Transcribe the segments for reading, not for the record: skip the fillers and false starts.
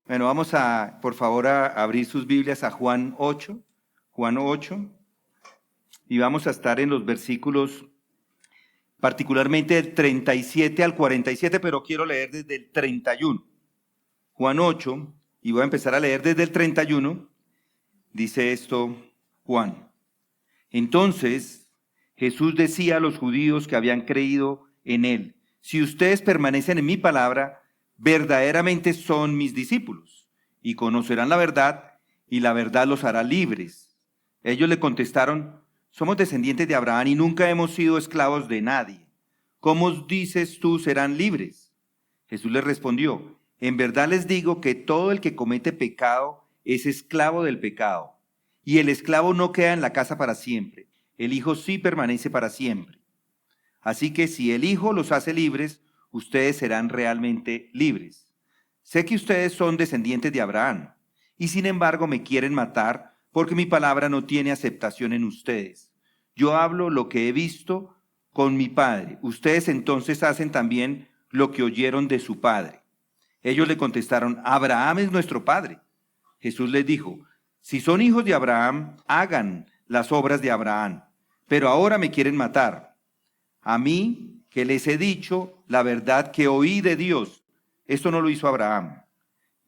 Bueno, vamos a, por favor, a abrir sus Biblias a Juan 8, y vamos a estar en los versículos particularmente del 37 al 47, pero quiero leer desde el 31. Juan 8, y voy a empezar a leer desde el 31, dice esto Juan. Entonces Jesús decía a los judíos que habían creído en él: si ustedes permanecen en mi palabra, verdaderamente son mis discípulos, y conocerán la verdad, y la verdad los hará libres. Ellos le contestaron: somos descendientes de Abraham y nunca hemos sido esclavos de nadie. ¿Cómo dices tú serán libres? Jesús les respondió: en verdad les digo que todo el que comete pecado es esclavo del pecado. Y el esclavo no queda en la casa para siempre, el Hijo sí permanece para siempre. Así que si el Hijo los hace libres, ustedes serán realmente libres. Sé que ustedes son descendientes de Abraham, y sin embargo me quieren matar porque mi palabra no tiene aceptación en ustedes. Yo hablo lo que he visto con mi padre. Ustedes entonces hacen también lo que oyeron de su padre. Ellos le contestaron: Abraham es nuestro padre. Jesús les dijo: si son hijos de Abraham, hagan las obras de Abraham. Pero ahora me quieren matar, a mí, que les he dicho la verdad que oí de Dios. Esto no lo hizo Abraham.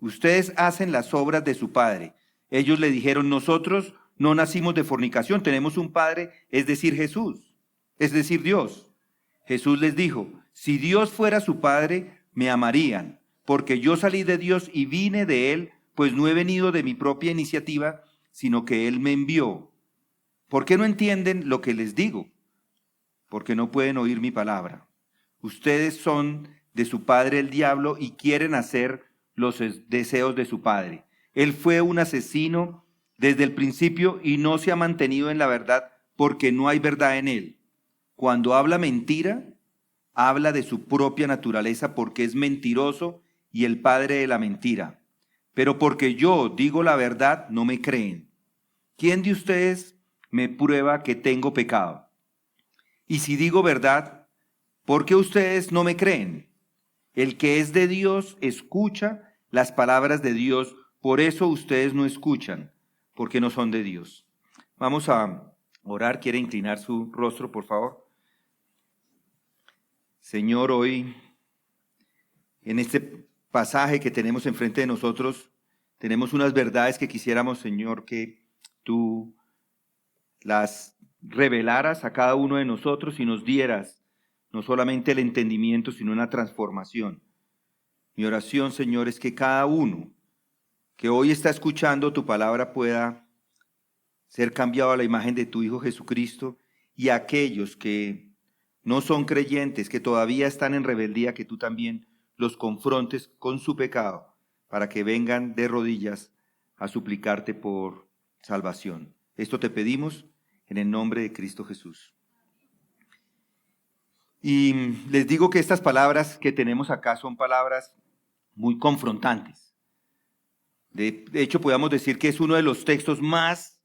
Ustedes hacen las obras de su padre. Ellos le dijeron: nosotros no nacimos de fornicación, tenemos un padre, es decir, Jesús, es decir, Dios. Jesús les dijo: si Dios fuera su padre, me amarían, porque yo salí de Dios y vine de él, pues no he venido de mi propia iniciativa, sino que él me envió. ¿Por qué no entienden lo que les digo? Porque no pueden oír mi palabra. Ustedes son de su padre el diablo y quieren hacer los deseos de su padre. Él fue un asesino desde el principio y no se ha mantenido en la verdad porque no hay verdad en él. Cuando habla mentira, habla de su propia naturaleza porque es mentiroso y el padre de la mentira. Pero porque yo digo la verdad, no me creen. ¿Quién de ustedes me prueba que tengo pecado? Y si digo verdad, ¿por qué ustedes no me creen? El que es de Dios escucha las palabras de Dios, por eso ustedes no escuchan, porque no son de Dios. Vamos a orar. ¿Quiere inclinar su rostro, por favor? Señor, hoy, en este pasaje que tenemos enfrente de nosotros, tenemos unas verdades que quisiéramos, Señor, que tú las revelaras a cada uno de nosotros y nos dieras no solamente el entendimiento, sino una transformación. Mi oración, Señor, es que cada uno que hoy está escuchando tu palabra pueda ser cambiado a la imagen de tu Hijo Jesucristo, y aquellos que no son creyentes, que todavía están en rebeldía, que tú también los confrontes con su pecado para que vengan de rodillas a suplicarte por salvación. Esto te pedimos en el nombre de Cristo Jesús. Y les digo que estas palabras que tenemos acá son palabras muy confrontantes. De hecho, podemos decir que es uno de los textos más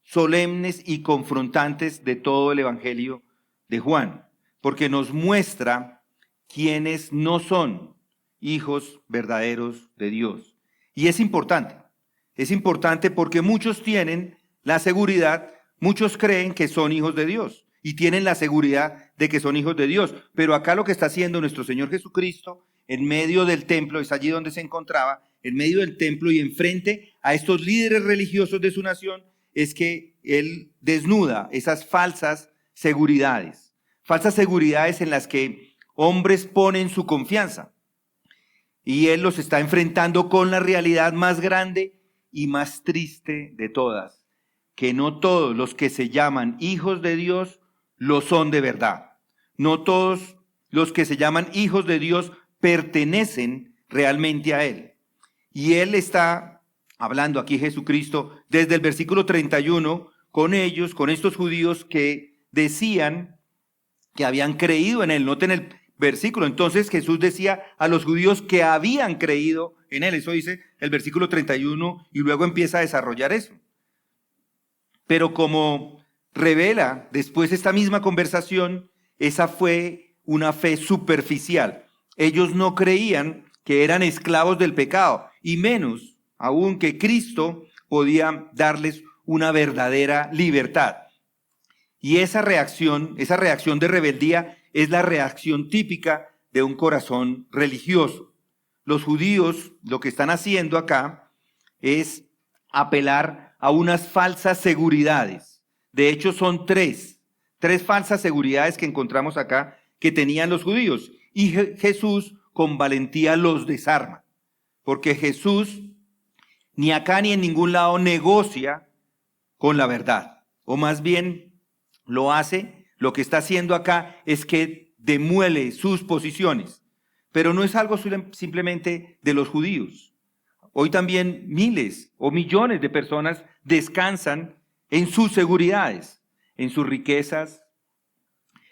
solemnes y confrontantes de todo el Evangelio de Juan, porque nos muestra quiénes no son hijos verdaderos de Dios. Y es importante porque muchos tienen la seguridad, muchos creen que son hijos de Dios y tienen la seguridad de que son hijos de Dios. Pero acá lo que está haciendo nuestro Señor Jesucristo en medio del templo, es allí donde se encontraba, en medio del templo y enfrente a estos líderes religiosos de su nación, es que Él desnuda esas falsas seguridades en las que hombres ponen su confianza. Y Él los está enfrentando con la realidad más grande y más triste de todas, que no todos los que se llaman hijos de Dios lo son de verdad. No todos los que se llaman hijos de Dios pertenecen realmente a Él. Y Él está hablando aquí, Jesucristo, desde el versículo 31, con ellos, con estos judíos que decían que habían creído en Él. Noten el versículo. Entonces Jesús decía a los judíos que habían creído en Él. Eso dice el versículo 31 y luego empieza a desarrollar eso. Pero como revela después esta misma conversación, esa fue una fe superficial. Ellos no creían que eran esclavos del pecado y menos aún que Cristo podía darles una verdadera libertad. Y esa reacción de rebeldía es la reacción típica de un corazón religioso. Los judíos lo que están haciendo acá es apelar a unas falsas seguridades. De hecho, son tres falsas seguridades que encontramos acá que tenían los judíos. Y Jesús con valentía los desarma. Porque Jesús ni acá ni en ningún lado negocia con la verdad. O más bien lo que está haciendo acá es que demuele sus posiciones. Pero no es algo simplemente de los judíos. Hoy también miles o millones de personas descansan en sus seguridades, en sus riquezas,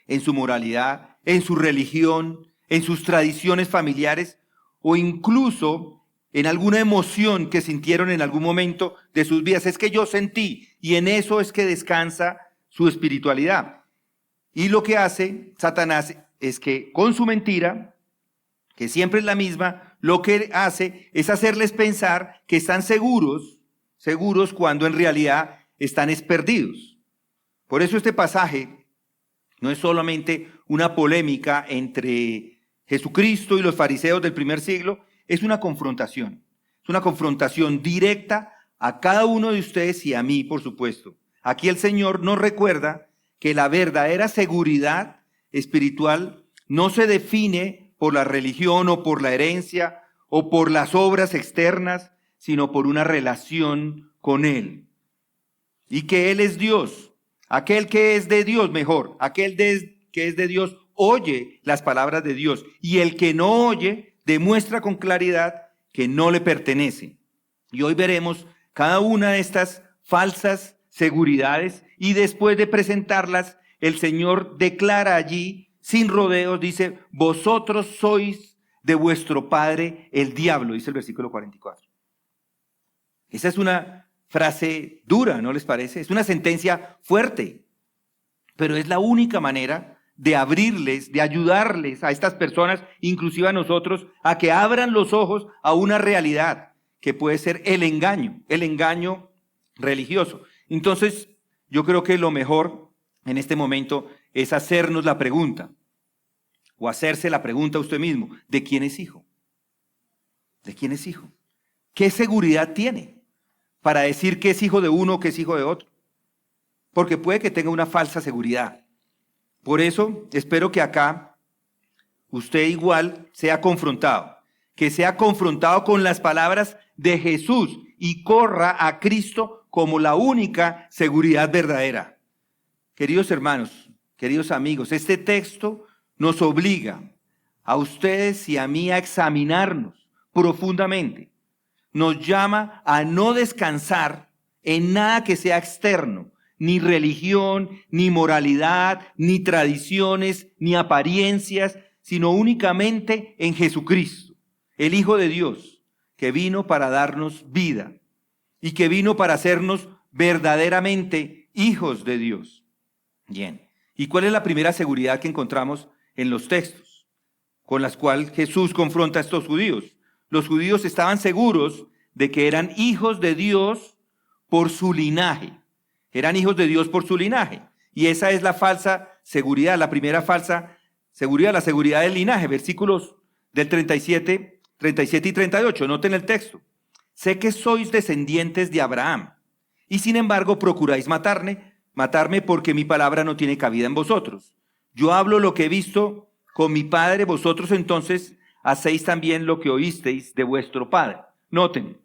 en su moralidad, en su religión, en sus tradiciones familiares o incluso en alguna emoción que sintieron en algún momento de sus vidas. Es que yo sentí y en eso es que descansa su espiritualidad. Y lo que hace Satanás es que con su mentira, que siempre es la misma, lo que hace es hacerles pensar que están seguros cuando en realidad están perdidos. Por eso este pasaje no es solamente una polémica entre Jesucristo y los fariseos del primer siglo, es una confrontación. Es una confrontación directa a cada uno de ustedes y a mí, por supuesto. Aquí el Señor nos recuerda que la verdadera seguridad espiritual no se define por la religión o por la herencia o por las obras externas, sino por una relación con Él. Y que Él es Dios, aquel que es de Dios, mejor, que es de Dios oye las palabras de Dios y el que no oye demuestra con claridad que no le pertenece. Y hoy veremos cada una de estas falsas seguridades y después de presentarlas, el Señor declara allí, sin rodeos, dice, vosotros sois de vuestro padre el diablo, dice el versículo 44. Esa es una frase dura, ¿no les parece? Es una sentencia fuerte, pero es la única manera de abrirles, de ayudarles a estas personas, inclusive a nosotros, a que abran los ojos a una realidad que puede ser el engaño religioso. Entonces, yo creo que lo mejor en este momento es hacernos la pregunta, o hacerse la pregunta a usted mismo, ¿de quién es hijo? ¿De quién es hijo? ¿Qué seguridad tiene para decir que es hijo de uno o que es hijo de otro? Porque puede que tenga una falsa seguridad. Por eso, espero que acá usted igual sea confrontado, que sea confrontado con las palabras de Jesús y corra a Cristo como la única seguridad verdadera. Queridos hermanos, queridos amigos, este texto nos obliga a ustedes y a mí a examinarnos profundamente. Nos llama a no descansar en nada que sea externo, ni religión, ni moralidad, ni tradiciones, ni apariencias, sino únicamente en Jesucristo, el Hijo de Dios, que vino para darnos vida y que vino para hacernos verdaderamente hijos de Dios. Bien, ¿y cuál es la primera seguridad que encontramos en los textos con las cuales Jesús confronta a estos judíos? Los judíos estaban seguros de que eran hijos de Dios por su linaje. Eran hijos de Dios por su linaje. Y esa es la falsa seguridad, la primera falsa seguridad, la seguridad del linaje. Versículos del 37 y 38. Noten el texto. Sé que sois descendientes de Abraham, y sin embargo procuráis matarme porque mi palabra no tiene cabida en vosotros. Yo hablo lo que he visto con mi padre, vosotros entonces hacéis también lo que oísteis de vuestro padre. Noten,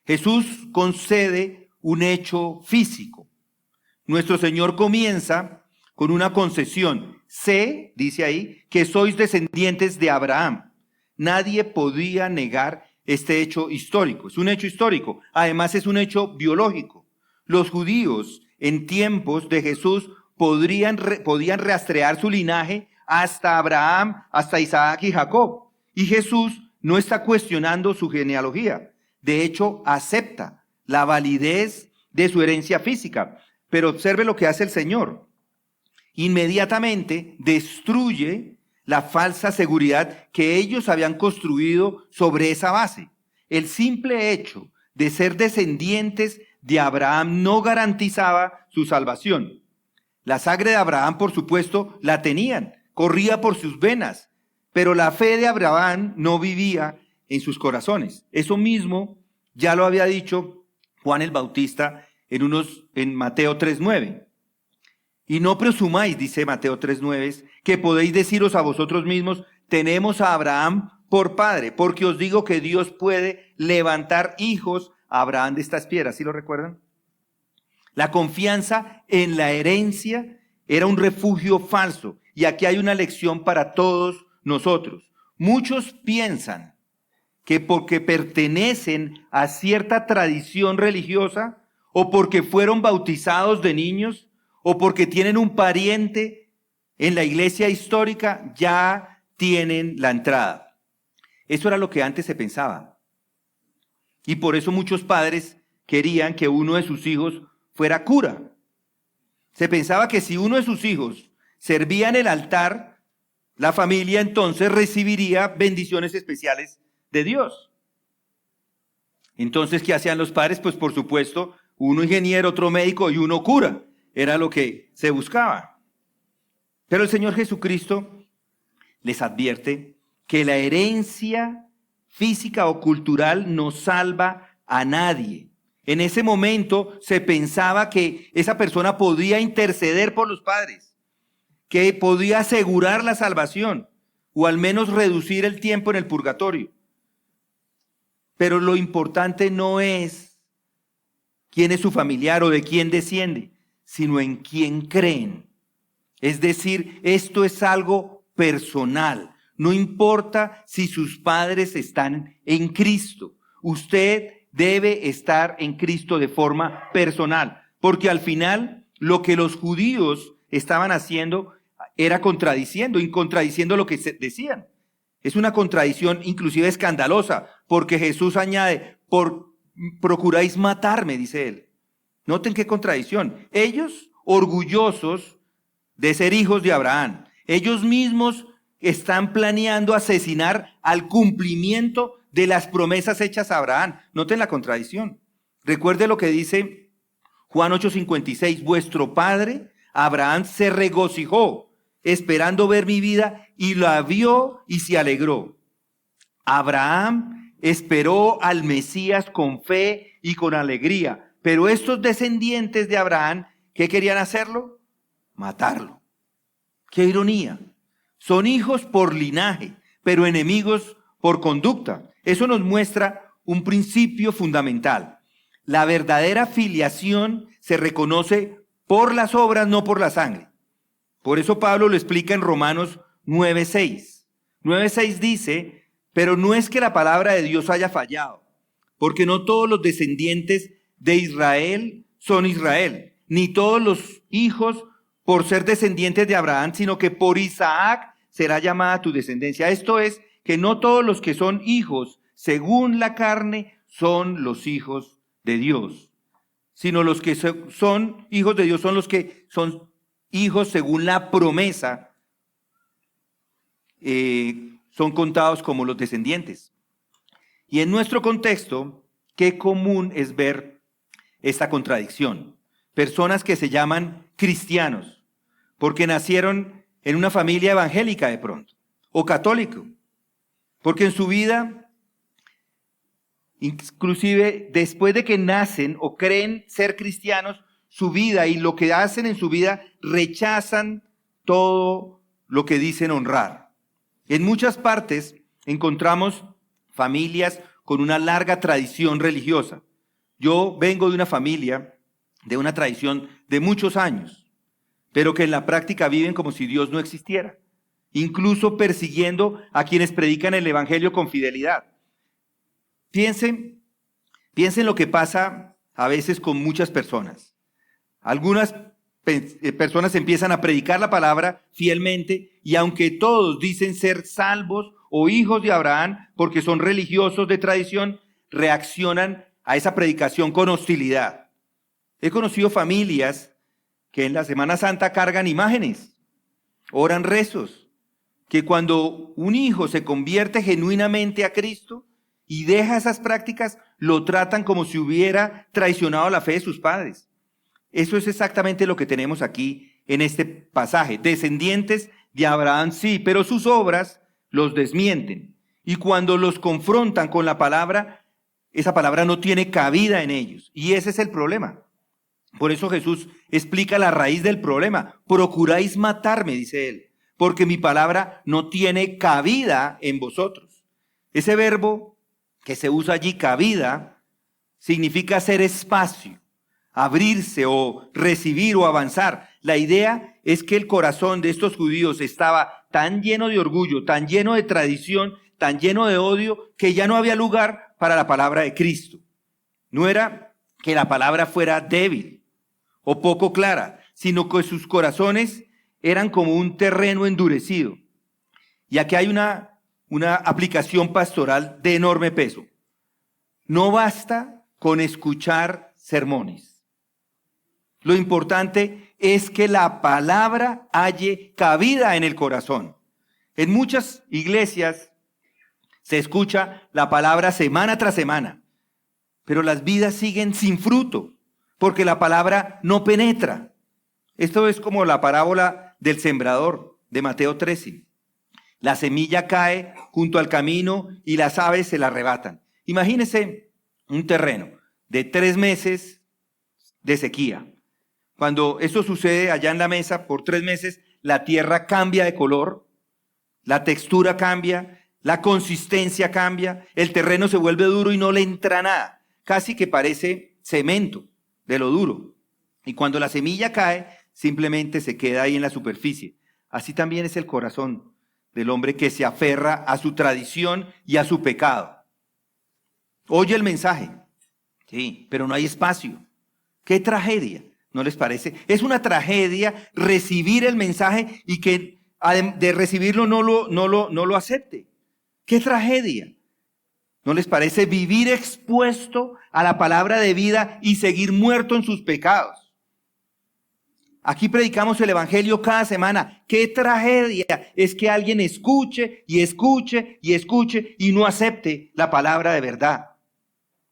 Jesús concede un hecho físico. Nuestro Señor comienza con una concesión. Sé, dice ahí, que sois descendientes de Abraham. Nadie podía negar este hecho histórico. Es un hecho histórico. Además es un hecho biológico. Los judíos en tiempos de Jesús podían rastrear su linaje hasta Abraham, hasta Isaac y Jacob. Y Jesús no está cuestionando su genealogía. De hecho, acepta la validez de su herencia física. Pero observe lo que hace el Señor. Inmediatamente destruye la falsa seguridad que ellos habían construido sobre esa base. el simple hecho de ser descendientes de Abraham no garantizaba su salvación. La sangre de Abraham, por supuesto, la tenían, corría por sus venas, pero la fe de Abraham no vivía en sus corazones. Eso mismo ya lo había dicho Juan el Bautista en Mateo 3:9. Y no presumáis, dice Mateo 3:9, que podéis deciros a vosotros mismos, tenemos a Abraham por padre, porque os digo que Dios puede levantar hijos a Abraham de estas piedras. ¿Sí lo recuerdan? La confianza en la herencia era un refugio falso. Y aquí hay una lección para todos nosotros. Muchos piensan que porque pertenecen a cierta tradición religiosa o porque fueron bautizados de niños o porque tienen un pariente en la iglesia histórica, ya tienen la entrada. Eso era lo que antes se pensaba. Y por eso muchos padres querían que uno de sus hijos fuera cura. Se pensaba que si uno de sus hijos servía en el altar, la familia entonces recibiría bendiciones especiales de Dios. Entonces, ¿qué hacían los padres? Pues por supuesto, uno ingeniero, otro médico y uno cura. Era lo que se buscaba. Pero el Señor Jesucristo les advierte que la herencia física o cultural no salva a nadie. En ese momento se pensaba que esa persona podía interceder por los padres, que podía asegurar la salvación o al menos reducir el tiempo en el purgatorio. Pero lo importante no es quién es su familiar o de quién desciende, sino en quién creen. Es decir, esto es algo personal. No importa si sus padres están en Cristo. Usted debe estar en Cristo de forma personal, porque al final lo que los judíos estaban haciendo era contradiciendo lo que decían. Es una contradicción inclusive escandalosa, porque Jesús añade, procuráis matarme, dice él. Noten qué contradicción. Ellos, orgullosos de ser hijos de Abraham, ellos mismos están planeando asesinar al cumplimiento de las promesas hechas a Abraham. Noten la contradicción. Recuerde lo que dice Juan 8:56. Vuestro padre Abraham se regocijó esperando ver mi vida y la vio y se alegró. Abraham esperó al Mesías con fe y con alegría. Pero estos descendientes de Abraham, ¿qué querían hacerlo? Matarlo. ¡Qué ironía! Son hijos por linaje, pero enemigos por conducta. Eso nos muestra un principio fundamental. La verdadera filiación se reconoce por las obras, no por la sangre. Por eso Pablo lo explica en Romanos 9:6. 9:6 dice, pero no es que la palabra de Dios haya fallado, porque no todos los descendientes de Israel son Israel, ni todos los hijos por ser descendientes de Abraham, sino que por Isaac será llamada tu descendencia. Esto es, que no todos los que son hijos según la carne son los hijos de Dios, sino los que son hijos de Dios son los que son hijos según la promesa, son contados como los descendientes. Y en nuestro contexto, qué común es ver esta contradicción. Personas que se llaman cristianos, porque nacieron en una familia evangélica de pronto, o católico, porque en su vida, inclusive después de que nacen o creen ser cristianos, su vida y lo que hacen en su vida rechazan todo lo que dicen honrar. En muchas partes encontramos familias con una larga tradición religiosa. Yo vengo de una familia, de una tradición de muchos años, pero que en la práctica viven como si Dios no existiera, incluso persiguiendo a quienes predican el evangelio con fidelidad. Piensen lo que pasa a veces con muchas personas. Algunas personas empiezan a predicar la palabra fielmente y aunque todos dicen ser salvos o hijos de Abraham porque son religiosos de tradición, reaccionan a esa predicación con hostilidad. He conocido familias que en la Semana Santa cargan imágenes, oran rezos, que cuando un hijo se convierte genuinamente a Cristo y deja esas prácticas, lo tratan como si hubiera traicionado la fe de sus padres. Eso es exactamente lo que tenemos aquí en este pasaje. Descendientes de Abraham sí, pero sus obras los desmienten. Y cuando los confrontan con la palabra, esa palabra no tiene cabida en ellos. Y ese es el problema. Por eso Jesús explica la raíz del problema. Procuráis matarme, dice él, porque mi palabra no tiene cabida en vosotros. Ese verbo que se usa allí, cabida, significa hacer espacio, abrirse o recibir o avanzar. La idea es que el corazón de estos judíos estaba tan lleno de orgullo, tan lleno de tradición, tan lleno de odio, que ya no había lugar para la palabra de Cristo. No era que la palabra fuera débil o poco clara, sino que sus corazones eran como un terreno endurecido. Y aquí hay una aplicación pastoral de enorme peso. No basta con escuchar sermones. Lo importante es que la palabra halle cabida en el corazón. En muchas iglesias se escucha la palabra semana tras semana, pero las vidas siguen sin fruto, porque la palabra no penetra. Esto es como la parábola del sembrador de Mateo 13. La semilla cae junto al camino y las aves se la arrebatan. Imagínense un terreno de 3 meses de sequía. Cuando esto sucede allá en la mesa, por 3 meses, la tierra cambia de color, la textura cambia, la consistencia cambia, el terreno se vuelve duro y no le entra nada. Casi que parece cemento de lo duro. Y cuando la semilla cae, simplemente se queda ahí en la superficie. Así también es el corazón del hombre que se aferra a su tradición y a su pecado. Oye el mensaje, sí, pero no hay espacio. ¡Qué tragedia! ¿No les parece? Es una tragedia recibir el mensaje y que de recibirlo no lo acepte. ¡Qué tragedia! ¿No les parece vivir expuesto a la palabra de vida y seguir muerto en sus pecados? Aquí predicamos el evangelio cada semana. ¡Qué tragedia es que alguien escuche y escuche y escuche y no acepte la palabra de verdad!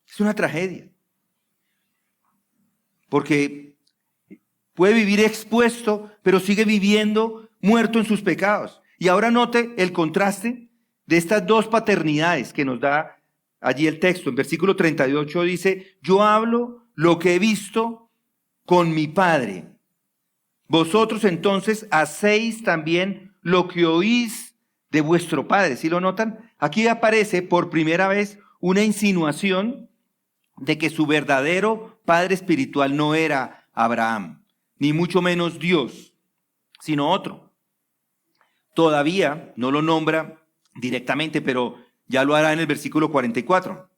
Es una tragedia. Porque puede vivir expuesto, pero sigue viviendo muerto en sus pecados. Y ahora note el contraste de estas dos paternidades que nos da allí el texto. En versículo 38 dice, yo hablo lo que he visto con mi Padre. Vosotros entonces hacéis también lo que oís de vuestro padre. ¿Sí lo notan? Aquí aparece por primera vez una insinuación de que su verdadero padre espiritual no era Abraham, ni mucho menos Dios, sino otro. Todavía no lo nombra directamente, pero ya lo hará en el versículo 44.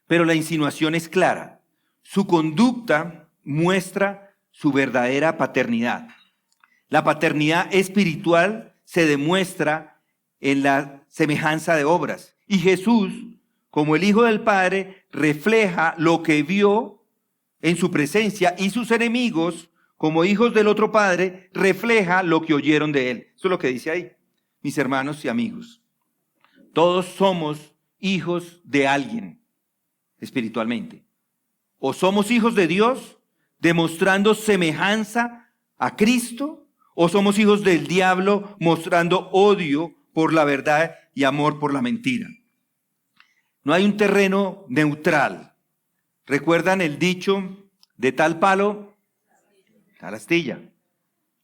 Pero la insinuación es clara. Su conducta muestra su verdadera paternidad. La paternidad espiritual se demuestra en la semejanza de obras. Y Jesús, como el Hijo del Padre, refleja lo que vio en su presencia, y sus enemigos, como hijos del otro Padre, refleja lo que oyeron de él. Eso es lo que dice ahí, mis hermanos y amigos. Todos somos hijos de alguien espiritualmente. O somos hijos de Dios, demostrando semejanza a Cristo, o somos hijos del diablo, mostrando odio por la verdad y amor por la mentira. No hay un terreno neutral. ¿Recuerdan el dicho de tal palo, tal astilla?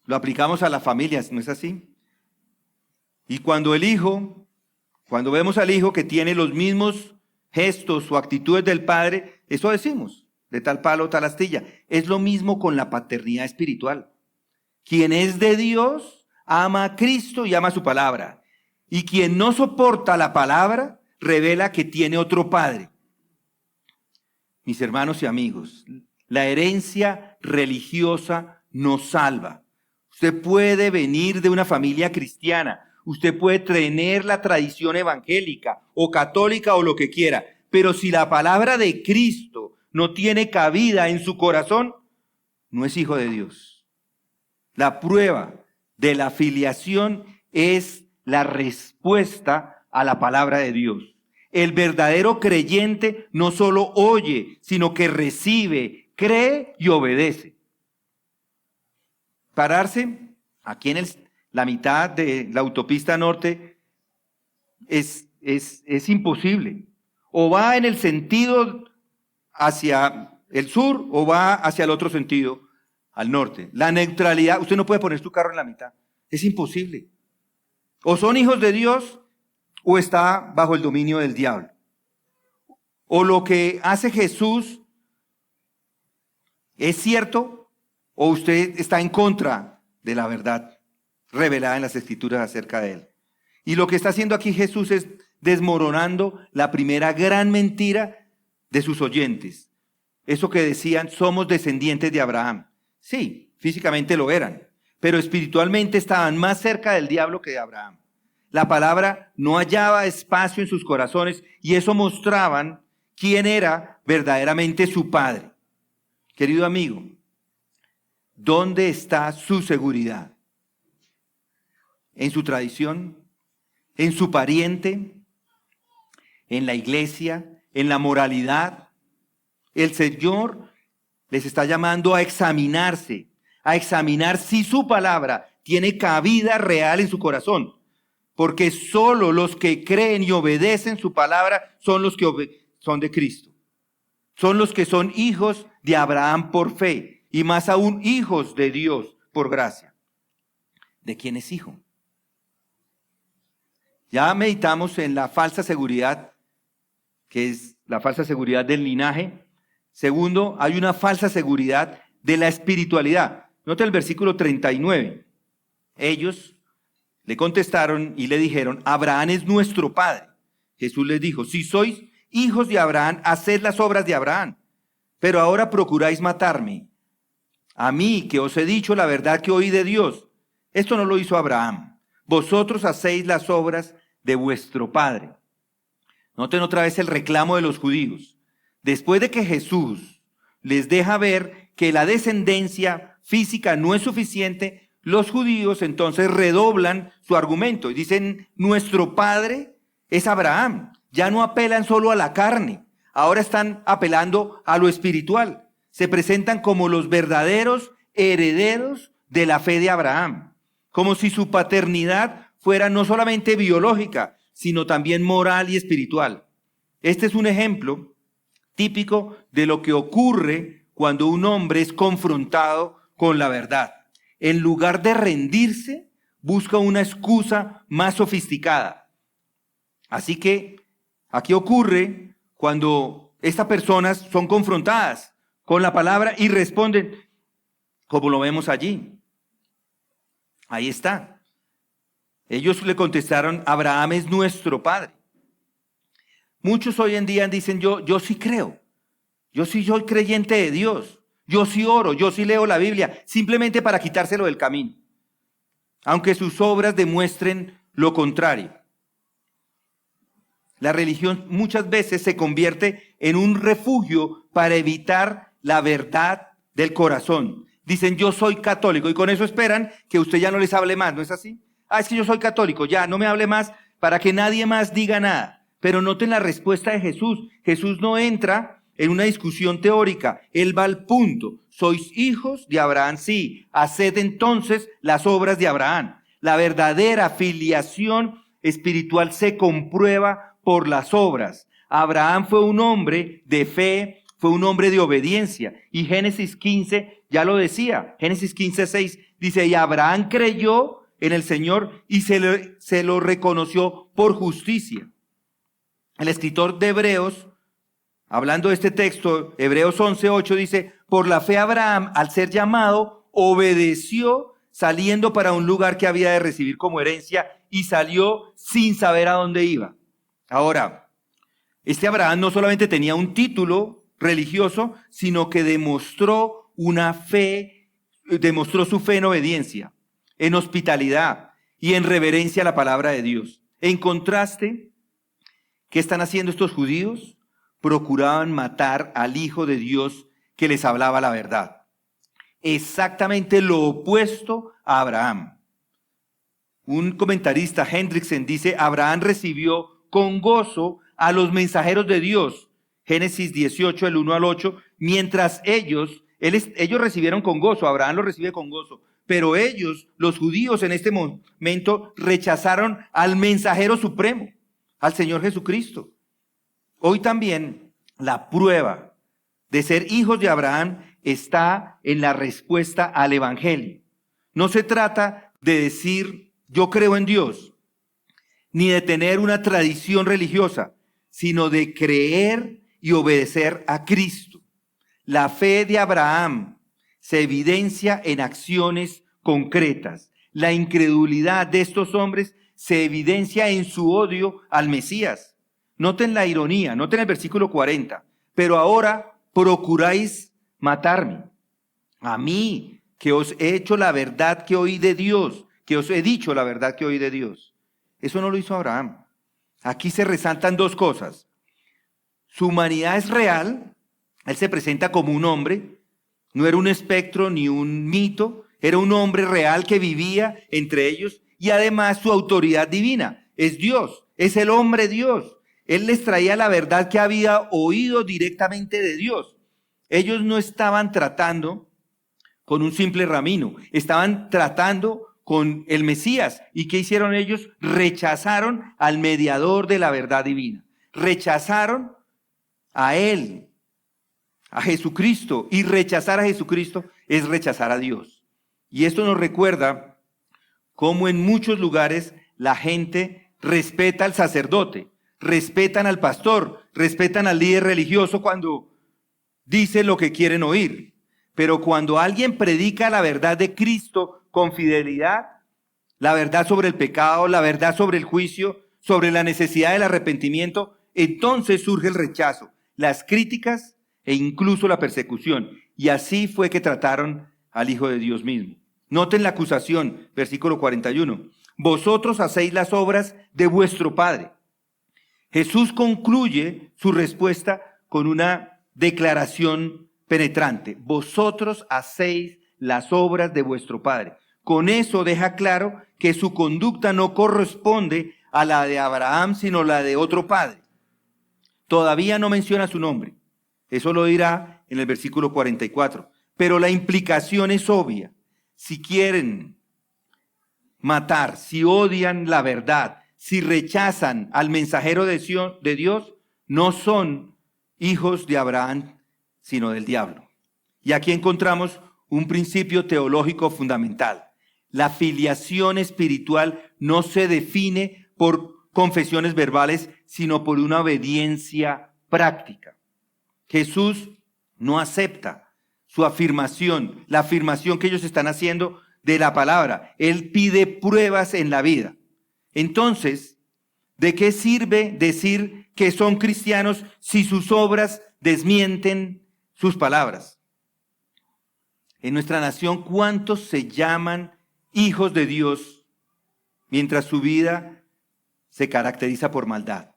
Lo aplicamos a las familias, ¿no es así? Y cuando vemos al hijo que tiene los mismos gestos o actitudes del padre, eso decimos, de tal palo, tal astilla. Es lo mismo con la paternidad espiritual. Quien es de Dios ama a Cristo y ama su palabra. Y quien no soporta la palabra revela que tiene otro padre. Mis hermanos y amigos, la herencia religiosa nos salva. Usted puede venir de una familia cristiana, usted puede tener la tradición evangélica o católica o lo que quiera, pero si la palabra de Cristo no tiene cabida en su corazón, no es hijo de Dios. La prueba de la filiación es la respuesta a la palabra de Dios. El verdadero creyente no solo oye, sino que recibe, cree y obedece. Pararse aquí en la mitad de la autopista norte es imposible. O va en el sentido hacia el sur o va hacia el otro sentido, al norte. La neutralidad, usted no puede poner su carro en la mitad. Es imposible. O son hijos de Dios o está bajo el dominio del diablo. O lo que hace Jesús es cierto o usted está en contra de la verdad revelada en las Escrituras acerca de él. Y lo que está haciendo aquí Jesús es desmoronando la primera gran mentira de sus oyentes. Eso que decían, somos descendientes de Abraham. Sí, físicamente lo eran, pero espiritualmente estaban más cerca del diablo que de Abraham. La palabra no hallaba espacio en sus corazones y eso mostraban quién era verdaderamente su padre. Querido amigo, ¿dónde está su seguridad? ¿En su tradición? ¿En su pariente? ¿En la iglesia? ¿En la moralidad? El Señor les está llamando a examinarse, a examinar si su palabra tiene cabida real en su corazón. Porque solo los que creen y obedecen su palabra son los que son de Cristo. Son los que son hijos de Abraham por fe y más aún hijos de Dios por gracia. ¿De quién es hijo? Ya meditamos en la falsa seguridad, que es la falsa seguridad del linaje. Segundo, hay una falsa seguridad de la espiritualidad. Note el versículo 39. Ellos le contestaron y le dijeron, Abraham es nuestro padre. Jesús les dijo, si sois hijos de Abraham, haced las obras de Abraham. Pero ahora procuráis matarme. A mí, que os he dicho la verdad que oí de Dios. Esto no lo hizo Abraham. Vosotros hacéis las obras de vuestro padre. Noten otra vez el reclamo de los judíos. Después de que Jesús les deja ver que la descendencia física no es suficiente, los judíos entonces redoblan su argumento y dicen, nuestro padre es Abraham. Ya no apelan solo a la carne, ahora están apelando a lo espiritual. Se presentan como los verdaderos herederos de la fe de Abraham, como si su paternidad fuera no solamente biológica, sino también moral y espiritual. Este es un ejemplo típico de lo que ocurre cuando un hombre es confrontado con la verdad. En lugar de rendirse, busca una excusa más sofisticada. Así que aquí ocurre cuando estas personas son confrontadas con la palabra y responden como lo vemos allí. Ahí está. Ellos le contestaron, Abraham es nuestro padre. Muchos hoy en día dicen, yo sí creo. Yo sí soy creyente de Dios. Yo sí oro, yo sí leo la Biblia, simplemente para quitárselo del camino. Aunque sus obras demuestren lo contrario. La religión muchas veces se convierte en un refugio para evitar la verdad del corazón. Dicen, yo soy católico, y con eso esperan que usted ya no les hable más, ¿no es así? Es que yo soy católico, ya no me hable más para que nadie más diga nada. Pero noten la respuesta de Jesús. Jesús no entra en una discusión teórica, él va al punto. Sois hijos de Abraham, sí, haced entonces las obras de Abraham. La verdadera filiación espiritual se comprueba por las obras. Abraham fue un hombre de fe, fue un hombre de obediencia. Y Génesis 15 ya lo decía. Génesis 15:6 dice, y Abraham creyó en el Señor y se lo reconoció por justicia. El escritor de Hebreos, hablando de este texto, Hebreos 11:8 dice, por la fe Abraham, al ser llamado, obedeció saliendo para un lugar que había de recibir como herencia y salió sin saber a dónde iba. Ahora, este Abraham no solamente tenía un título religioso, sino que demostró su fe en obediencia, en hospitalidad y en reverencia a la palabra de Dios. En contraste, ¿qué están haciendo estos judíos? Procuraban matar al Hijo de Dios que les hablaba la verdad. Exactamente lo opuesto a Abraham. Un comentarista, Hendrickson, dice, Abraham recibió con gozo a los mensajeros de Dios. Génesis 18, el 1 al 8, mientras ellos recibieron con gozo, Abraham los recibe con gozo, pero ellos, los judíos en este momento, rechazaron al mensajero supremo, al Señor Jesucristo. Hoy también la prueba de ser hijos de Abraham está en la respuesta al Evangelio. No se trata de decir yo creo en Dios, ni de tener una tradición religiosa, sino de creer y obedecer a Cristo. La fe de Abraham se evidencia en acciones concretas. La incredulidad de estos hombres se evidencia en su odio al Mesías. Noten la ironía, noten el versículo 40. Pero ahora procuráis matarme, a mí, que os he hecho la verdad que oí de Dios, que os he dicho la verdad que oí de Dios. Eso no lo hizo Abraham. Aquí se resaltan dos cosas. Su humanidad es real. Él se presenta como un hombre. No era un espectro ni un mito. Era un hombre real que vivía entre ellos. Y además su autoridad divina. Es Dios. Es el hombre Dios. Él les traía la verdad que había oído directamente de Dios. Ellos no estaban tratando con un simple rabino. Estaban tratando con el Mesías. ¿Y qué hicieron ellos? Rechazaron al mediador de la verdad divina. Rechazaron a Él, a Jesucristo. Y rechazar a Jesucristo es rechazar a Dios. Y esto nos recuerda cómo en muchos lugares la gente respeta al sacerdote, respetan al pastor, respetan al líder religioso cuando dice lo que quieren oír. Pero cuando alguien predica la verdad de Cristo con fidelidad, la verdad sobre el pecado, la verdad sobre el juicio, sobre la necesidad del arrepentimiento, entonces surge el rechazo, las críticas e incluso la persecución. Y así fue que trataron al Hijo de Dios mismo. Noten la acusación, versículo 41. Vosotros hacéis las obras de vuestro padre. Jesús concluye su respuesta con una declaración penetrante. Vosotros hacéis las obras de vuestro padre. Con eso deja claro que su conducta no corresponde a la de Abraham, sino la de otro padre. Todavía no menciona su nombre. Eso lo dirá en el versículo 44. Pero la implicación es obvia. Si quieren matar, si odian la verdad, si rechazan al mensajero de Dios, no son hijos de Abraham, sino del diablo. Y aquí encontramos un principio teológico fundamental. La filiación espiritual no se define por confesiones verbales, sino por una obediencia práctica. Jesús no acepta su afirmación, la afirmación que ellos están haciendo de la palabra. Él pide pruebas en la vida. Entonces, ¿de qué sirve decir que son cristianos si sus obras desmienten sus palabras? En nuestra nación, ¿cuántos se llaman hijos de Dios mientras su vida se caracteriza por maldad?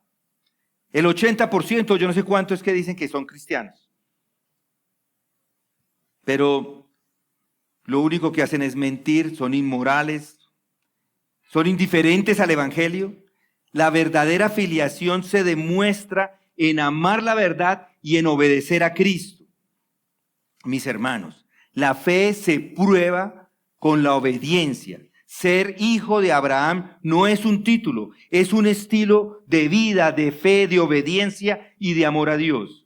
El 80%, yo no sé cuánto es que dicen que son cristianos. Pero lo único que hacen es mentir, son inmorales, son indiferentes al evangelio. La verdadera filiación se demuestra en amar la verdad y en obedecer a Cristo. Mis hermanos, la fe se prueba con la obediencia. Ser hijo de Abraham no es un título, es un estilo de vida, de fe, de obediencia y de amor a Dios.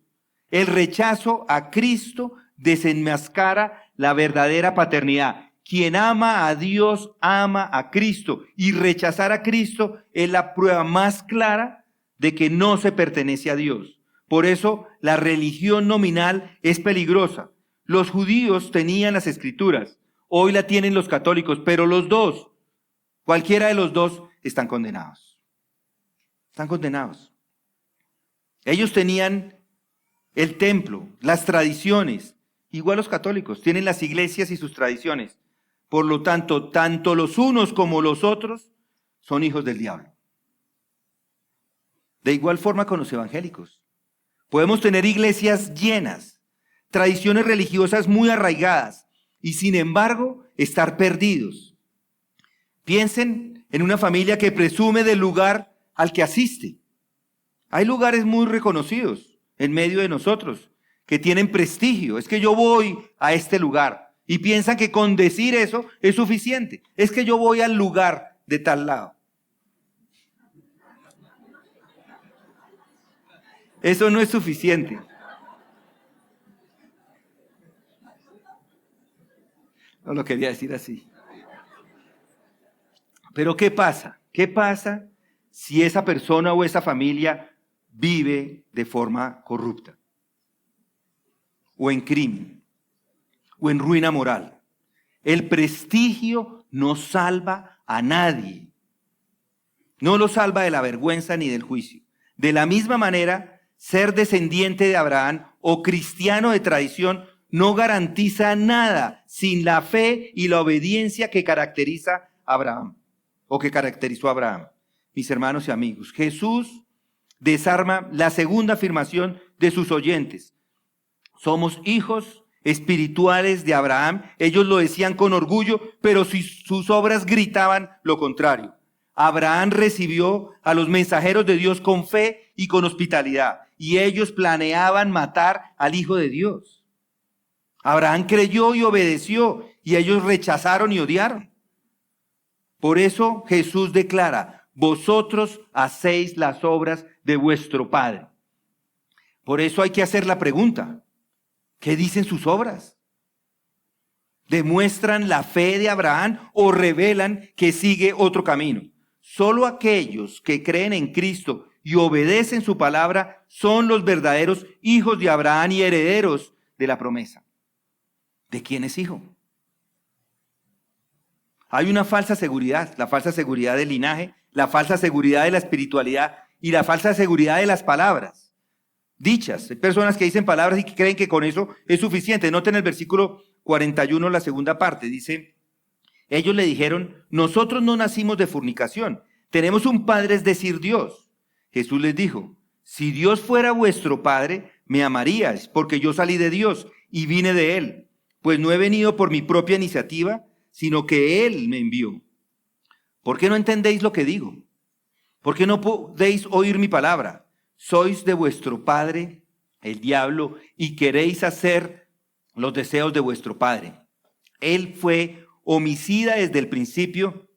El rechazo a Cristo desenmascara la verdadera paternidad. Quien ama a Dios ama a Cristo, y rechazar a Cristo es la prueba más clara de que no se pertenece a Dios. Por eso la religión nominal es peligrosa. Los judíos tenían las escrituras, hoy la tienen los católicos, pero los dos, cualquiera de los dos, están condenados. Están condenados. Ellos tenían el templo, las tradiciones, igual los católicos, tienen las iglesias y sus tradiciones. Por lo tanto, tanto los unos como los otros son hijos del diablo. De igual forma con los evangélicos. Podemos tener iglesias llenas, tradiciones religiosas muy arraigadas y sin embargo estar perdidos. Piensen en una familia que presume del lugar al que asiste. Hay lugares muy reconocidos en medio de nosotros que tienen prestigio. Es que yo voy a este lugar y piensan que con decir eso es suficiente. Es que yo voy al lugar de tal lado. Eso no es suficiente. No lo quería decir así. Pero ¿qué pasa? ¿Qué pasa si esa persona o esa familia vive de forma corrupta? O en crimen, o en ruina moral. El prestigio no salva a nadie. No lo salva de la vergüenza ni del juicio. De la misma manera, ser descendiente de Abraham o cristiano de tradición no garantiza nada sin la fe y la obediencia que caracteriza a Abraham, o que caracterizó a Abraham. Mis hermanos y amigos, Jesús desarma la segunda afirmación de sus oyentes. Somos hijos espirituales de Abraham. Ellos lo decían con orgullo, pero sus obras gritaban lo contrario. Abraham recibió a los mensajeros de Dios con fe y con hospitalidad, y ellos planeaban matar al Hijo de Dios. Abraham creyó y obedeció, y ellos rechazaron y odiaron. Por eso Jesús declara: vosotros hacéis las obras de vuestro Padre. Por eso hay que hacer la pregunta: ¿qué dicen sus obras? ¿Demuestran la fe de Abraham o revelan que sigue otro camino? Solo aquellos que creen en Cristo y obedecen su palabra son los verdaderos hijos de Abraham y herederos de la promesa. ¿De quién es hijo? Hay una falsa seguridad, la falsa seguridad del linaje, la falsa seguridad de la espiritualidad y la falsa seguridad de las palabras dichas. Hay personas que dicen palabras y que creen que con eso es suficiente. Noten el versículo 41, la segunda parte. Dice: ellos le dijeron: nosotros no nacimos de fornicación, tenemos un padre, es decir, Dios. Jesús les dijo: si Dios fuera vuestro padre, me amaríais, porque yo salí de Dios y vine de él. Pues no he venido por mi propia iniciativa, sino que él me envió. ¿Por qué no entendéis lo que digo? ¿Por qué no podéis oír mi palabra? Sois de vuestro padre, el diablo, y queréis hacer los deseos de vuestro padre. Él fue homicida desde el principio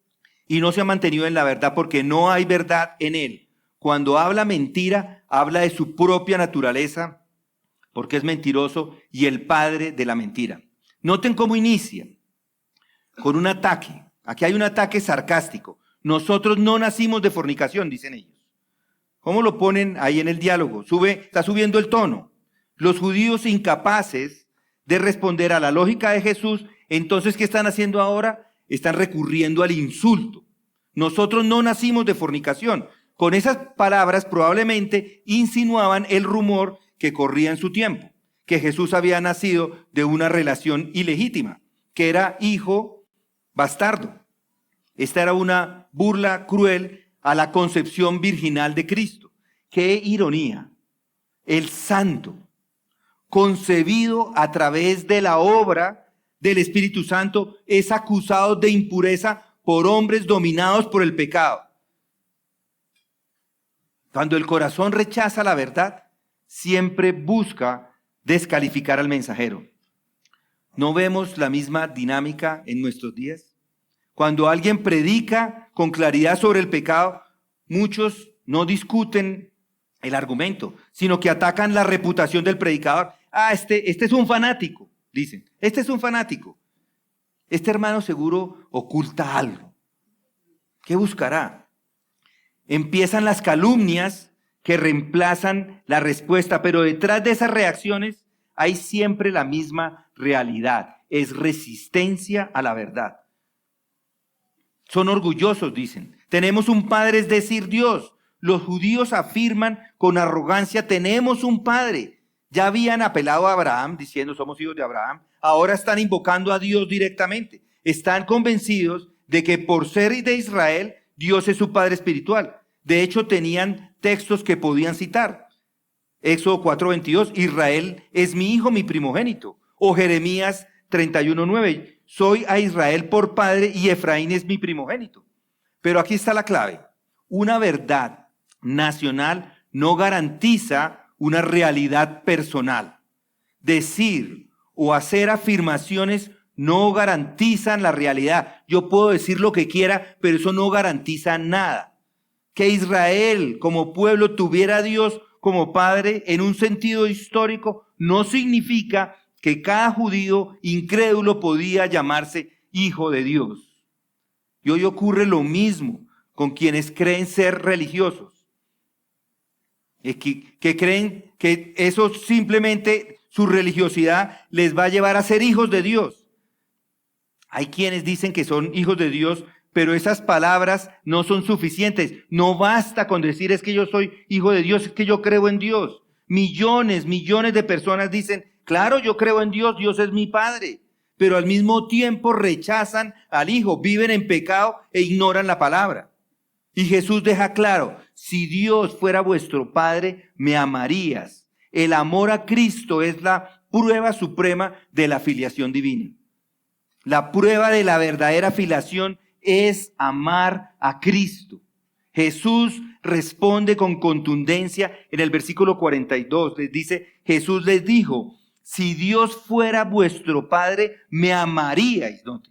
y no se ha mantenido en la verdad, porque no hay verdad en él. Cuando habla mentira, habla de su propia naturaleza, porque es mentiroso y el padre de la mentira. Noten cómo inicia, con un ataque. Aquí hay un ataque sarcástico. Nosotros no nacimos de fornicación, dicen ellos. ¿Cómo lo ponen ahí en el diálogo? Está subiendo el tono. Los judíos incapaces de responder a la lógica de Jesús, entonces, ¿qué están haciendo ahora? Están recurriendo al insulto. Nosotros no nacimos de fornicación. Con esas palabras probablemente insinuaban el rumor que corría en su tiempo, que Jesús había nacido de una relación ilegítima, que era hijo bastardo. Esta era una burla cruel a la concepción virginal de Cristo. ¡Qué ironía! El santo, concebido a través de la obra del Espíritu Santo, es acusado de impureza por hombres dominados por el pecado. Cuando el corazón rechaza la verdad, siempre busca descalificar al mensajero. ¿No vemos la misma dinámica en nuestros días? Cuando alguien predica con claridad sobre el pecado, muchos no discuten el argumento, sino que atacan la reputación del predicador. Este es un fanático, dicen. Este es un fanático. Este hermano seguro oculta algo. ¿Qué buscará? Empiezan las calumnias que reemplazan la respuesta, pero detrás de esas reacciones hay siempre la misma realidad. Es resistencia a la verdad. Son orgullosos, dicen. Tenemos un padre, es decir, Dios. Los judíos afirman con arrogancia: tenemos un padre. Ya habían apelado a Abraham diciendo: somos hijos de Abraham. Ahora están invocando a Dios directamente. Están convencidos de que por ser de Israel, Dios es su padre espiritual. De hecho, tenían textos que podían citar. Éxodo 4:22, Israel es mi hijo, mi primogénito. O Jeremías 31:9, soy a Israel por padre y Efraín es mi primogénito. Pero aquí está la clave. Una verdad nacional no garantiza una realidad personal. Decir o hacer afirmaciones no garantizan la realidad. Yo puedo decir lo que quiera, pero eso no garantiza nada. Que Israel como pueblo tuviera a Dios como Padre en un sentido histórico no significa que cada judío incrédulo podía llamarse hijo de Dios. Y hoy ocurre lo mismo con quienes creen ser religiosos. Que creen que eso simplemente, su religiosidad les va a llevar a ser hijos de Dios. Hay quienes dicen que son hijos de Dios, pero esas palabras no son suficientes. No basta con decir es que yo soy hijo de Dios, es que yo creo en Dios. Millones de personas dicen, claro, yo creo en Dios, Dios es mi Padre. Pero al mismo tiempo rechazan al Hijo, viven en pecado e ignoran la palabra. Y Jesús deja claro, si Dios fuera vuestro Padre, me amarías. El amor a Cristo es la prueba suprema de la filiación divina. La prueba de la verdadera filiación es amar a Cristo. Jesús responde con contundencia en el versículo 42. Les dice, Jesús les dijo, si Dios fuera vuestro Padre, me amaríais, ¿no?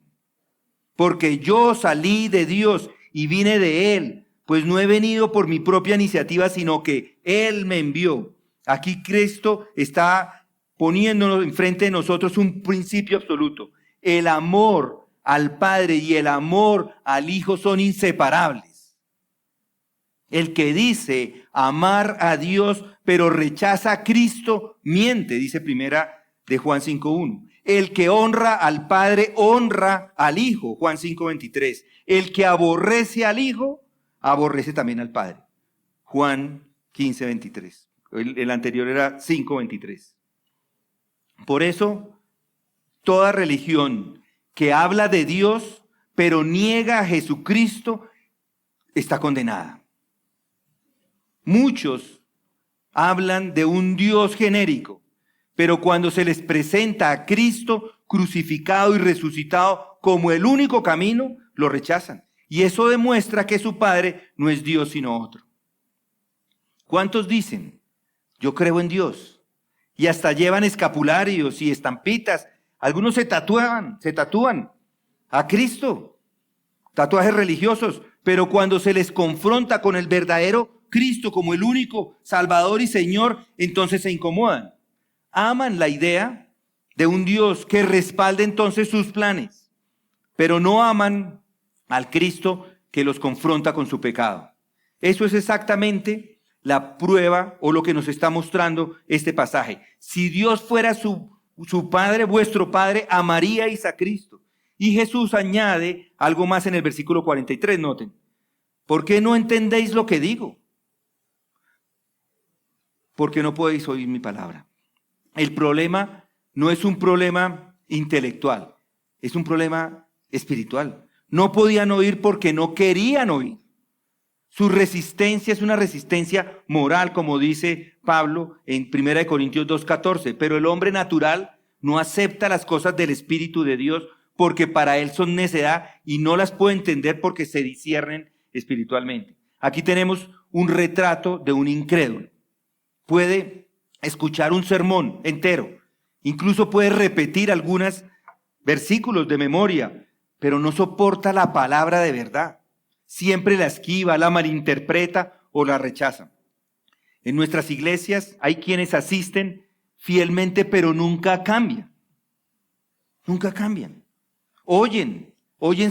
Porque yo salí de Dios y vine de Él, pues no he venido por mi propia iniciativa, sino que Él me envió. Aquí Cristo está poniéndonos enfrente de nosotros un principio absoluto. El amor al Padre y el amor al Hijo son inseparables. El que dice amar a Dios, pero rechaza a Cristo, miente, dice primera de Juan 5:1. El que honra al Padre, honra al Hijo, Juan 5:23. El que aborrece al Hijo, aborrece también al Padre, Juan 15:23. El anterior era 5:23. Por eso, toda religión que habla de Dios, pero niega a Jesucristo, está condenada. Muchos hablan de un Dios genérico, pero cuando se les presenta a Cristo crucificado y resucitado como el único camino, lo rechazan. Y eso demuestra que su Padre no es Dios sino otro. ¿Cuántos dicen, yo creo en Dios? Y hasta llevan escapularios y estampitas. Algunos se tatúan a Cristo, tatuajes religiosos, pero cuando se les confronta con el verdadero Cristo como el único Salvador y Señor, entonces se incomodan. Aman la idea de un Dios que respalde entonces sus planes, pero no aman al Cristo que los confronta con su pecado. Eso es exactamente la prueba o lo que nos está mostrando este pasaje. Si Dios fuera su Padre, vuestro Padre, amaríais a Cristo. Y Jesús añade algo más en el versículo 43, noten. ¿Por qué no entendéis lo que digo? Porque no podéis oír mi palabra. El problema no es un problema intelectual, es un problema espiritual. No podían oír porque no querían oír. Su resistencia es una resistencia moral, como dice Pablo en 1 Corintios 2:14. Pero el hombre natural no acepta las cosas del Espíritu de Dios porque para él son necedad y no las puede entender porque se disciernen espiritualmente. Aquí tenemos un retrato de un incrédulo. Puede escuchar un sermón entero, incluso puede repetir algunos versículos de memoria, pero no soporta la palabra de verdad. Siempre la esquiva, la malinterpreta o la rechaza. En nuestras iglesias hay quienes asisten fielmente, pero nunca cambian. Nunca cambian. Oyen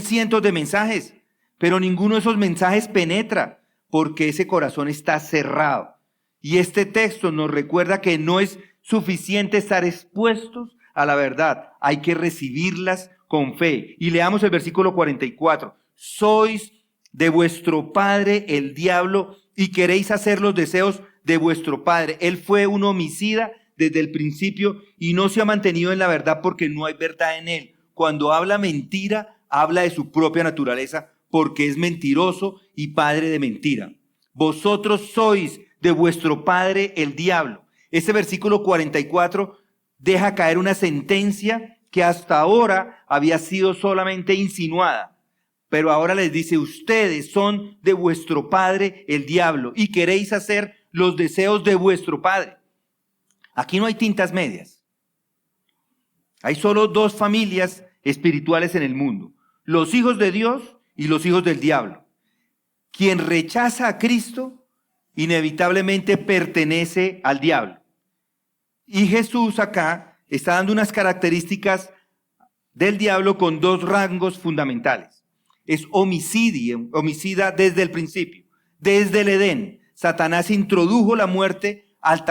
cientos de mensajes, pero ninguno de esos mensajes penetra porque ese corazón está cerrado. Y este texto nos recuerda que no es suficiente estar expuestos a la verdad, hay que recibirlas con fe. Y leamos el versículo 44. Sois de vuestro padre el diablo y queréis hacer los deseos de vuestro padre. Él fue un homicida desde el principio y no se ha mantenido en la verdad porque no hay verdad en él. Cuando habla mentira, habla de su propia naturaleza porque es mentiroso y padre de mentira. Vosotros sois de vuestro padre el diablo. Ese versículo 44 deja caer una sentencia que hasta ahora había sido solamente insinuada. Pero ahora les dice, ustedes son de vuestro padre el diablo y queréis hacer los deseos de vuestro padre. Aquí no hay tintas medias. Hay solo dos familias espirituales en el mundo: los hijos de Dios y los hijos del diablo. Quien rechaza a Cristo inevitablemente pertenece al diablo. Y Jesús acá está dando unas características del diablo con dos rangos fundamentales. Es homicida desde el principio. Desde el Edén, Satanás introdujo la muerte al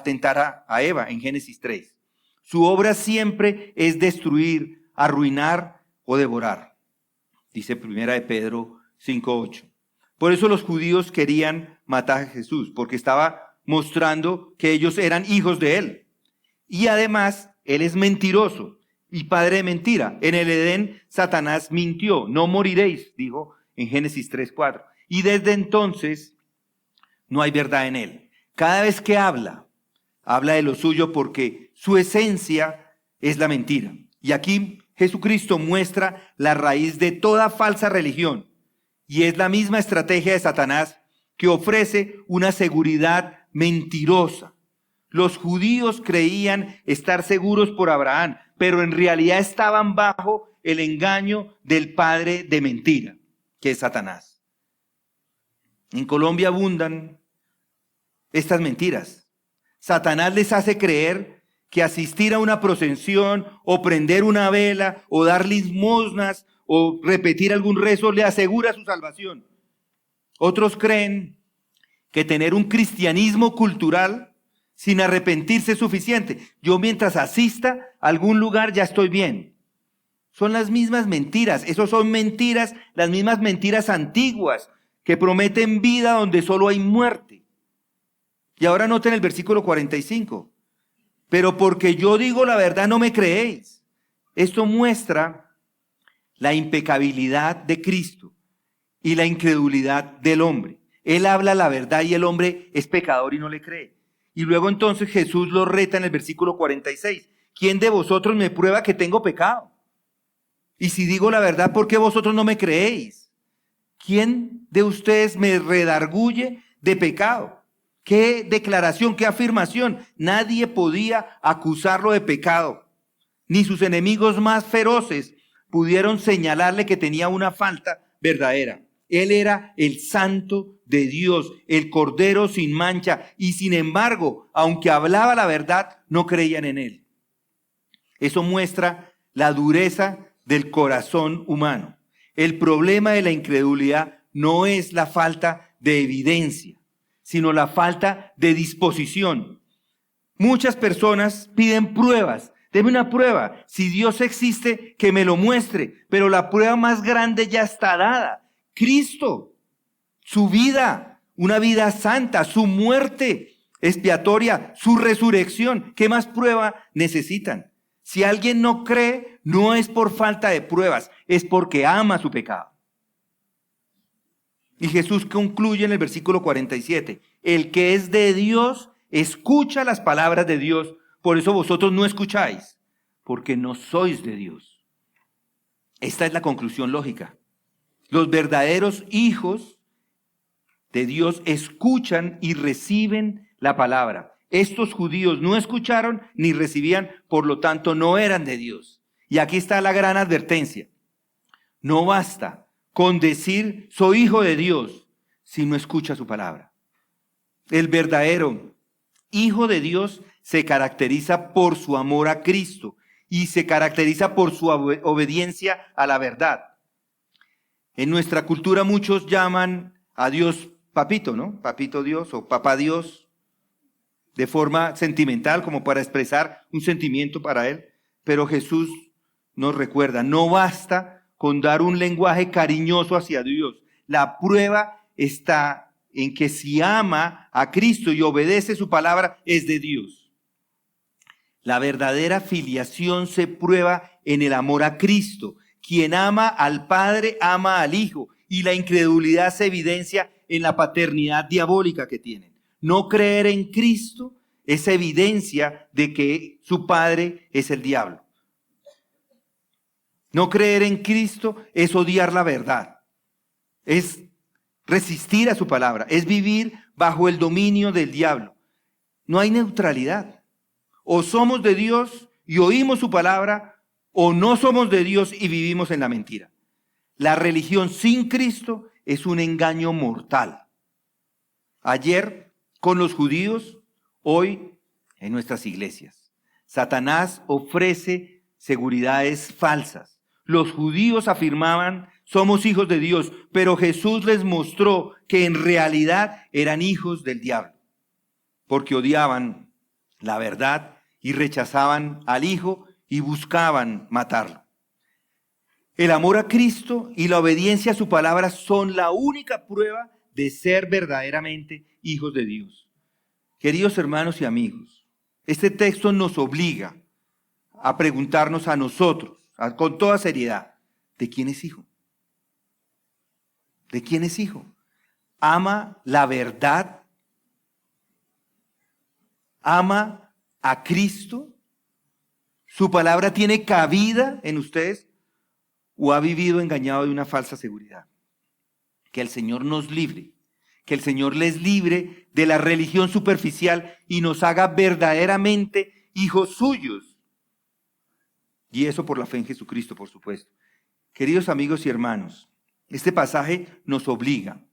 tentar a Eva en Génesis 3. Su obra siempre es destruir, arruinar o devorar. Dice 1 de Pedro 5:8. Por eso los judíos querían matar a Jesús, porque estaba mostrando que ellos eran hijos de él. Y además, él es mentiroso y padre de mentira. En el Edén, Satanás mintió: no moriréis, dijo en Génesis 3:4. Y desde entonces no hay verdad en él. Cada vez que habla de lo suyo porque su esencia es la mentira. Y aquí Jesucristo muestra la raíz de toda falsa religión. Y es la misma estrategia de Satanás, que ofrece una seguridad mentirosa. Los judíos creían estar seguros por Abraham, pero en realidad estaban bajo el engaño del padre de mentira, que es Satanás. En Colombia abundan estas mentiras. Satanás les hace creer que asistir a una procesión o prender una vela o dar limosnas o repetir algún rezo le asegura su salvación. Otros creen que tener un cristianismo cultural sin arrepentirse es suficiente. Yo mientras asista a algún lugar ya estoy bien. Son las mismas mentiras. Esos son mentiras, las mismas mentiras antiguas que prometen vida donde solo hay muerte. Y ahora noten el versículo 45. Pero porque yo digo la verdad no me creéis. Esto muestra la impecabilidad de Cristo y la incredulidad del hombre. Él habla la verdad y el hombre es pecador y no le cree. Y luego entonces Jesús lo reta en el versículo 46. ¿Quién de vosotros me prueba que tengo pecado? Y si digo la verdad, ¿por qué vosotros no me creéis? ¿Quién de ustedes me redarguye de pecado? ¿Qué declaración, qué afirmación? Nadie podía acusarlo de pecado. Ni sus enemigos más feroces pudieron señalarle que tenía una falta verdadera. Él era el Santo de Dios, el Cordero sin mancha, y sin embargo, aunque hablaba la verdad, no creían en él. Eso muestra la dureza del corazón humano. El problema de la incredulidad no es la falta de evidencia, sino la falta de disposición. Muchas personas piden pruebas. Deme una prueba. Si Dios existe, que me lo muestre. Pero la prueba más grande ya está dada. Cristo, su vida, una vida santa, su muerte expiatoria, su resurrección. ¿Qué más prueba necesitan? Si alguien no cree, no es por falta de pruebas, es porque ama su pecado. Y Jesús concluye en el versículo 47. El que es de Dios, escucha las palabras de Dios. Por eso vosotros no escucháis, porque no sois de Dios. Esta es la conclusión lógica. Los verdaderos hijos de Dios escuchan y reciben la palabra. Estos judíos no escucharon ni recibían, por lo tanto no eran de Dios. Y aquí está la gran advertencia. No basta con decir soy hijo de Dios si no escucha su palabra. El verdadero hijo de Dios se caracteriza por su amor a Cristo y se caracteriza por su obediencia a la verdad. En nuestra cultura muchos llaman a Dios papito, ¿no? Papito Dios o papá Dios, de forma sentimental, como para expresar un sentimiento para él. Pero Jesús nos recuerda, no basta con dar un lenguaje cariñoso hacia Dios. La prueba está en que si ama a Cristo y obedece su palabra, es de Dios. La verdadera filiación se prueba en el amor a Cristo. Quien ama al Padre, ama al Hijo. Y la incredulidad se evidencia en la paternidad diabólica que tienen. No creer en Cristo es evidencia de que su padre es el diablo. No creer en Cristo es odiar la verdad. Es resistir a su palabra, es vivir bajo el dominio del diablo. No hay neutralidad. O somos de Dios y oímos su palabra, o no somos de Dios y vivimos en la mentira. La religión sin Cristo es un engaño mortal. Ayer con los judíos, hoy en nuestras iglesias. Satanás ofrece seguridades falsas. Los judíos afirmaban, somos hijos de Dios, pero Jesús les mostró que en realidad eran hijos del diablo, porque odiaban la verdad y rechazaban al Hijo y buscaban matarlo. El amor a Cristo y la obediencia a su palabra son la única prueba de ser verdaderamente hijos de Dios. Queridos hermanos y amigos, este texto nos obliga a preguntarnos a nosotros, con toda seriedad, ¿de quién es hijo? ¿De quién es hijo? ¿Ama la verdad? ¿Ama a Cristo? ¿Su palabra tiene cabida en ustedes? ¿O ha vivido engañado de una falsa seguridad? Que el Señor nos libre, que el Señor les libre de la religión superficial y nos haga verdaderamente hijos suyos. Y eso por la fe en Jesucristo, por supuesto. Queridos amigos y hermanos, este pasaje nos obliga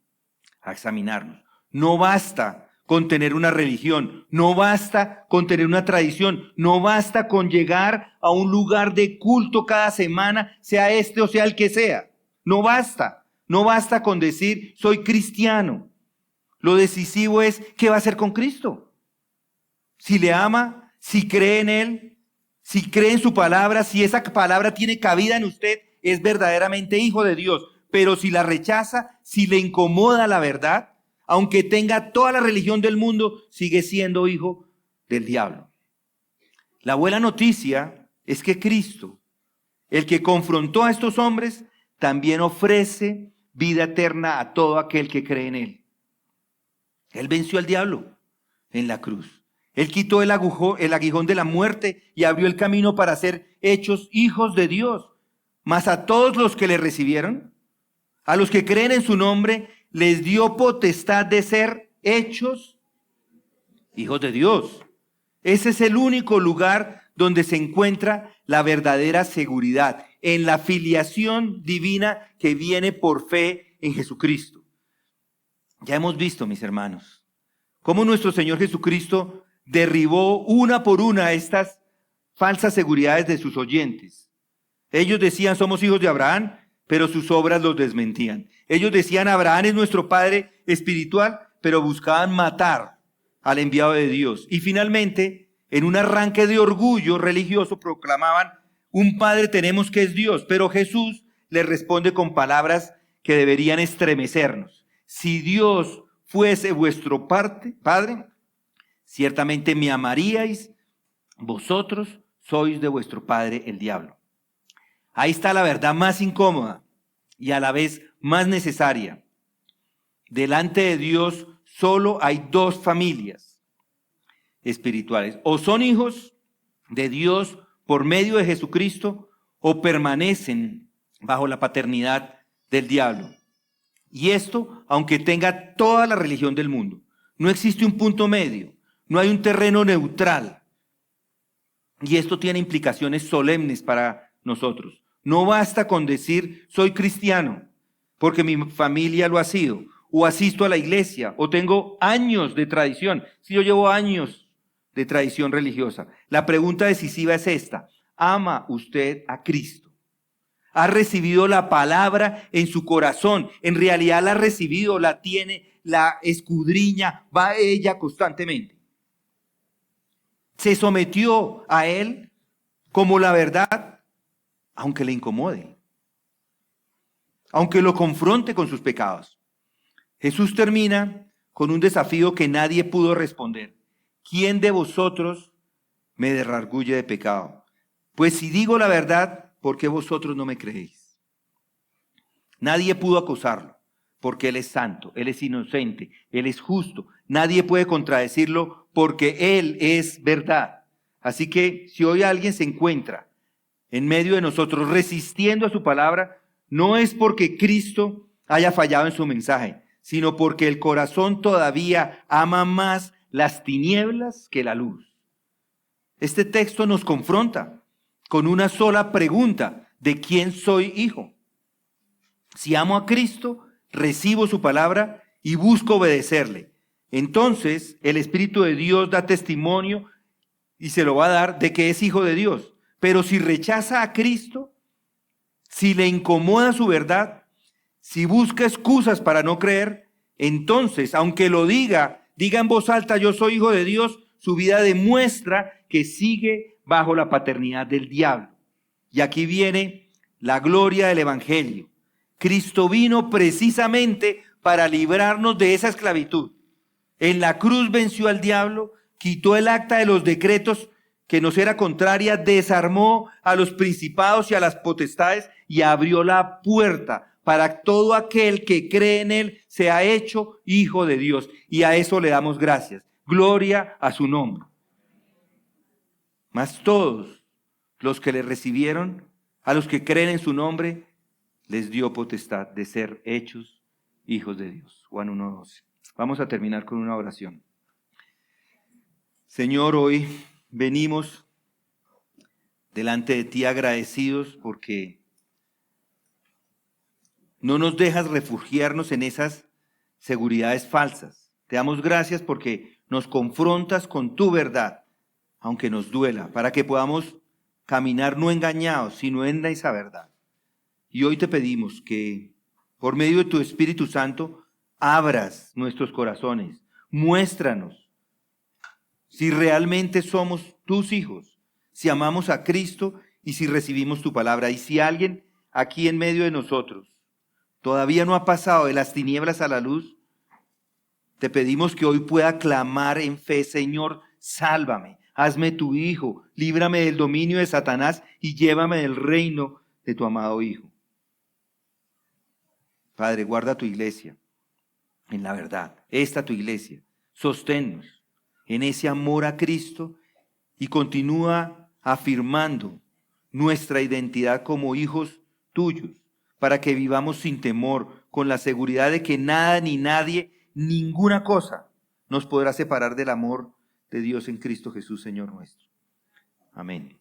a examinarnos. No basta con tener una religión, no basta con tener una tradición, no basta con llegar a un lugar de culto cada semana, sea este o sea el que sea. No basta con decir soy cristiano. Lo decisivo es qué va a hacer con Cristo. Si le ama, si cree en Él, si cree en su palabra, si esa palabra tiene cabida en usted, es verdaderamente hijo de Dios. Pero si la rechaza, si le incomoda la verdad, aunque tenga toda la religión del mundo, sigue siendo hijo del diablo. La buena noticia es que Cristo, el que confrontó a estos hombres, también ofrece vida eterna a todo aquel que cree en Él. Él venció al diablo en la cruz. Él quitó el aguijón de la muerte y abrió el camino para ser hechos hijos de Dios. Mas a todos los que le recibieron, a los que creen en su nombre, les dio potestad de ser hechos hijos de Dios. Ese es el único lugar donde se encuentra la verdadera seguridad, en la filiación divina que viene por fe en Jesucristo. Ya hemos visto, mis hermanos, cómo nuestro Señor Jesucristo derribó una por una estas falsas seguridades de sus oyentes. Ellos decían, somos hijos de Abraham, pero sus obras los desmentían. Ellos decían, Abraham es nuestro padre espiritual, pero buscaban matar al enviado de Dios. Y finalmente, en un arranque de orgullo religioso, proclamaban, un padre tenemos que es Dios. Pero Jesús les responde con palabras que deberían estremecernos. Si Dios fuese vuestro padre, ciertamente me amaríais, vosotros sois de vuestro padre el diablo. Ahí está la verdad más incómoda y a la vez más necesaria. Delante de Dios solo hay dos familias espirituales. O son hijos de Dios por medio de Jesucristo o permanecen bajo la paternidad del diablo. Y esto, aunque tenga toda la religión del mundo, no existe un punto medio, no hay un terreno neutral. Y esto tiene implicaciones solemnes para nosotros. No basta con decir soy cristiano, porque mi familia lo ha sido, o asisto a la iglesia, o tengo años de tradición. Si yo llevo años de tradición religiosa. La pregunta decisiva es esta: ¿ama usted a Cristo? ¿Ha recibido la palabra en su corazón? En realidad la ha recibido, la tiene, la escudriña, va a ella constantemente. Se sometió a Él como la verdad, aunque le incomode, aunque lo confronte con sus pecados. Jesús termina con un desafío que nadie pudo responder. ¿Quién de vosotros me desargulle de pecado? Pues si digo la verdad, ¿por qué vosotros no me creéis? Nadie pudo acusarlo, porque Él es santo, Él es inocente, Él es justo. Nadie puede contradecirlo porque Él es verdad. Así que si hoy alguien se encuentra en medio de nosotros resistiendo a su palabra, no es porque Cristo haya fallado en su mensaje, sino porque el corazón todavía ama más las tinieblas que la luz. Este texto nos confronta con una sola pregunta: ¿de quién soy hijo? Si amo a Cristo, recibo su palabra y busco obedecerle. Entonces el Espíritu de Dios da testimonio y se lo va a dar de que es hijo de Dios. Pero si rechaza a Cristo, si le incomoda su verdad, si busca excusas para no creer, entonces, aunque lo diga en voz alta, yo soy hijo de Dios, su vida demuestra que sigue bajo la paternidad del diablo. Y aquí viene la gloria del Evangelio. Cristo vino precisamente para librarnos de esa esclavitud. En la cruz venció al diablo, quitó el acta de los decretos que nos era contraria, desarmó a los principados y a las potestades y abrió la puerta para todo aquel que cree en él sea hecho hijo de Dios. Y a eso le damos gracias. Gloria a su nombre. Mas todos los que le recibieron, a los que creen en su nombre, les dio potestad de ser hechos hijos de Dios. Juan 1:12. Vamos a terminar con una oración. Señor, hoy venimos delante de ti agradecidos porque no nos dejas refugiarnos en esas seguridades falsas. Te damos gracias porque nos confrontas con tu verdad, aunque nos duela, para que podamos caminar no engañados, sino en esa verdad. Y hoy te pedimos que por medio de tu Espíritu Santo abras nuestros corazones, muéstranos si realmente somos tus hijos, si amamos a Cristo y si recibimos tu palabra. Y si alguien aquí en medio de nosotros todavía no ha pasado de las tinieblas a la luz, te pedimos que hoy pueda clamar en fe: Señor, sálvame, hazme tu hijo, líbrame del dominio de Satanás y llévame del reino de tu amado Hijo. Padre, guarda tu iglesia en la verdad, esta tu iglesia, sosténnos en ese amor a Cristo y continúa afirmando nuestra identidad como hijos tuyos, para que vivamos sin temor, con la seguridad de que nada ni nadie, ninguna cosa nos podrá separar del amor de Dios en Cristo Jesús, Señor nuestro. Amén.